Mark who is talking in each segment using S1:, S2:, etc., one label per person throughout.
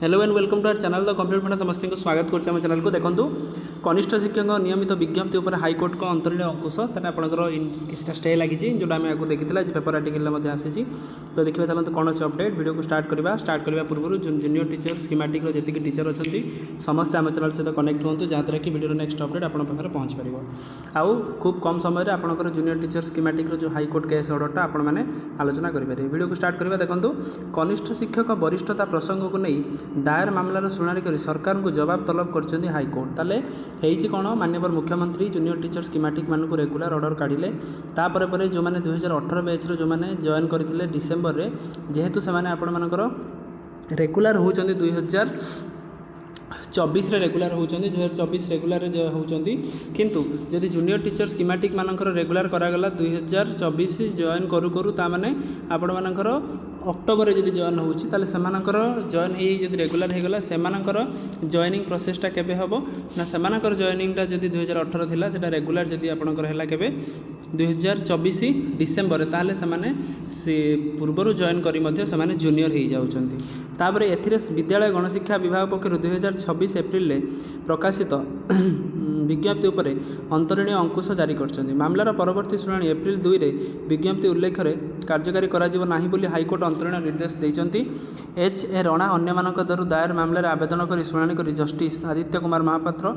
S1: Hello and welcome to our channel the complete funda समस्त को स्वागत करम चैनल को देखो कनिष्ठ शिक्षक नियमित विज्ञप्ति उपर हाईकोर्ट को अंतरीण अंकुश तेना आपंकर किसी स्टे लगी जोटा आम आपको देखी आज पेपर आर्टिकल आसी तो देखिए चलते कौन अच्छे अपडेट वीडियो को स्टार्ट करने पूर्व जूनियर टीचर स्कीमेटिक जी टीचर अच्छा समस्त आम चैनल सहित कनेक्ट हूँ जहाँद्वारा कि वीडियो नेक्स्ट अपडेट आप पहुँच पार आउ खूब कम समय आपंकर जूनियर टीचर स्कीमेटिक जो हाईकोर्ट केस ऑर्डरटा आपण मैंने आलोचना करेंगे वीडियो को स्टार्ट करवा देखो कनिष्ठ शिक्षक वरिष्ठता प्रसंग को नहीं दायर मामलार शुणाणी कर सरकार को जवाब तलब कर हाईकोर्ट ताले होती कौन माननीय मुख्यमंत्री जूनियर टीचर स्कीमेटिक मानक रेगुलर ऑर्डर काढ़िले तापर जो मैंने 2018 बैचर जो मैंने जॉइन करते डिसेम्बर रे जेहेतु से आपणकर रेगुलर होती 2024 रेगुलर होती 2024 रेगुलर होती किंतु जदि जूनियर टीचर स्कीमेटिक मानकर रेगुलर करागला 2024 जॉइन करू करू ताने आपण मानकर अक्टोबर जदि जॉइन होती जॉइन हो रेगुलर होगला से जॉइनिंग प्रोसेसटा केबे हम ना से जॉइनिंगटा जदि 2018 थिला सेटा रेगुलर जदि आपणकर हैला केबे 2024 डिसेम्बर ताले से पूर्वर जॉइन करी मध्य से जूनियर हो जाउछंती तापर एथिरे विद्यालय गणशिक्षा विभाग पक्षर 2026 एप्रिल प्रकाशित विज्ञप्ति उपर अंतरीण अंकुश जारी करछंती मामलार परवर्ती शुणाणी एप्रिल 2 रे विज्ञप्ति उल्लेख रे कार्यकारी कराजिबो नाही बोली हाईकोर्ट अंतरीण निर्देश देइछंती एच ए रणा अन्य मानक द्वारा दायर मामलार आवेदन करी शुणाणी करी जस्टिस आदित्य कुमार महापात्र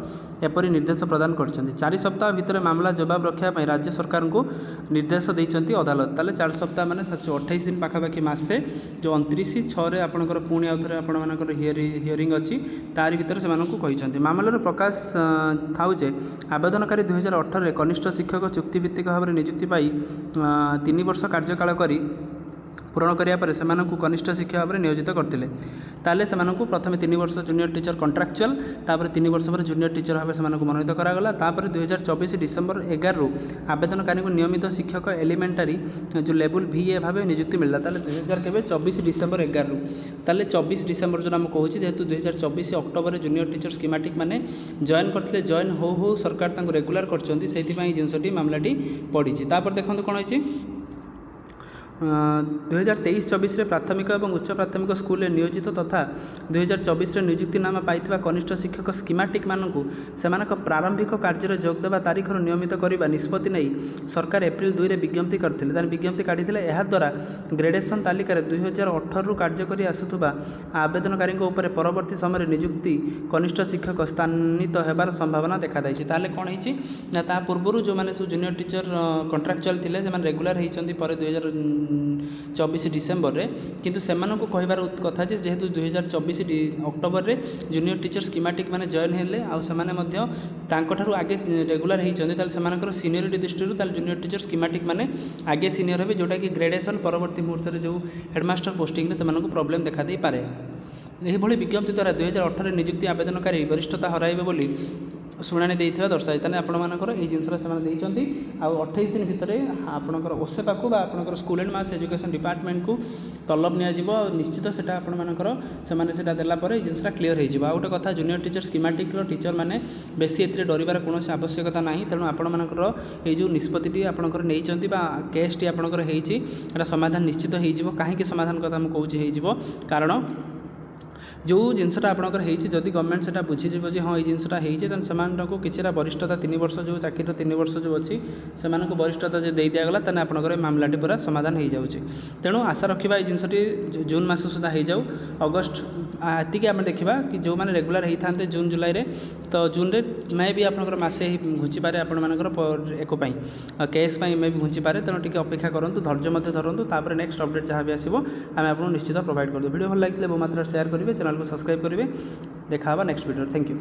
S1: एपरी निर्देश प्रदान करछंती 4 सप्ताह भितर मामला जवाब रखा पई राज्य सरकार को निर्देश देइछंती अदालत ताले 4 सप्ताह माने 28 दिन पाखापाखि मासे जो 29/6 रे आपनकर पुणी आउथरे आपण मानकर हियरिंग अछि तारि भितर से मानकु कहिछंती मामलार प्रकाश थाउ जे आवेदनकारी 2018 कनिष्ठ शिक्षक चुक्तिभित्तिक भाव में नियुक्ति पाई 3 वर्ष कार्यकाल करी पूरण करापर से कनिष्ठ शिक्षक भाव में नियोजित करते ताले से प्रथम 3 वर्ष जूनियर टीचर कंट्राक्चुअल तापर 3 वर्ष पर जूनियर टीचर भाव से मनोनीत करागला तापर 2024 डिसेम्बर 11 रु आवेदनकारी को नियमित शिक्षक एलिमेंटारी जो लेवल VA भाव नियुक्ति मिलला ताले 2024 डिसेम्बर 11 रु ताले 24 डिसेम्बर जो आम कहूँ जेहेतु 2024 अक्टोबर जूनियर टीचर स्कीमेटिक मैंने जॉइन करते जॉइन हो सरकार रेगुलर कर जिनसटी मामलाटी पड़ी तापर देखो कौन होती 2023-24 प्राथमिक और उच्च प्राथमिक स्कूल नियोजित तथा 2024 नियुक्तिनामा पाई कनिष्ठ शिक्षक स्कीमेटिक मानू से प्रारंभिक कार्य जोगदेवा तारीखर नियमित करने निष्पत्ति नहीं सरकार एप्रिल 2 रे विज्ञप्ति करते विज्ञप्ति काढ़ी द्वारा ग्रेडेसन तालिकार 2018 रु कार्यकारी आसुवा आवेदनकारी परवर्ती समय नियुक्ति कनिष्ठ शिक्षक स्थानित होबार संभावना देखा ताले कौन होता पूर्व जो मैंने जूनियर टीचर कंट्राक्चुअल थे रेगुलर होती 2024 डिसेम्बर रे किंतु सेमानकु कहिबार कथा जेहेतु 2024 अक्टोबर रे जूनियर टीचर स्कीमेटिक माने जॉइन हेले आ सेमाने मध्य तांकठारु आगे रेगुलर होइचंदी ताल सेमानकर सीनियरिटी दृष्टि जूनियर टीचर स्कीमेटिक माने आगे सीनियर हेबे जोटा कि ग्रेडेसन परवर्ती मुहूर्त रे जो हेडमास्टर पोस्टिंग रे सेमानकु प्रॉब्लम देखा दे पारे यही विज्ञप्ति द्वारा 2018 नियुक्ति आवेदनकारी वरिष्ठता हराइबे बोली शुणाणी देइथिबा दर्शाई ताने आपण मानकर ए जिनसरा से माने देइचंती आ 28 दिन भितर आपणकर ओसेपा को बा आपणकर school and mass education department को तलब निया जिवो निश्चित सेटा आपण मानकर से माने सेटा देला परे जिनसरा क्लियर हो जिवो आ गोटे कथा जूनियर टीचर स्कीमेटिक रो टीचर माने बेसी एतरे डरिबार कोनोसी आवश्यकता नाही तेणु आपण मानकर ए जो निष्पत्तिटी आपणकर नेइचंती बा केसटी आपणकर हेइची एटा समाधान निश्चित हो जिवो काहे कि समाधान कथा हम कहूची हो जिवो कारण जो जिनसटा आपंकर होती जदि गवर्नमेंट से बुझीज हाँ ये जिनसटा होती किसी वरिष्ठता 3 वर्ष जो चाकरी 3 वर्ष जो अच्छी से वरिष्ठता जो दे दिगला तेना आपंकर मामलाटी पूरा समाधान हो जाऊँगी तेणु आशा रखा ये जिनसटी जून मस सुधा हो जाऊ अगस्ट एतिक आम देखा कि जो मैंने रेगुलर होता जून जुलाई में तो जून रे मे भी आपंकर मसे घुंची पारे आपर एक केस मे भी घुंची पारे तेणु टी अपेक्षा करूँ धैर्य धरतु तापर नेक्स्ट अपडेट जहाँ भी आसो आम आपको निश्चित प्रोवाइड कर वीडियो भल लगे मो मात्रा शेयर करेंगे चैनल को सब्सक्राइब करेंगे देखा नेक्स्ट वीडियो थैंक यू।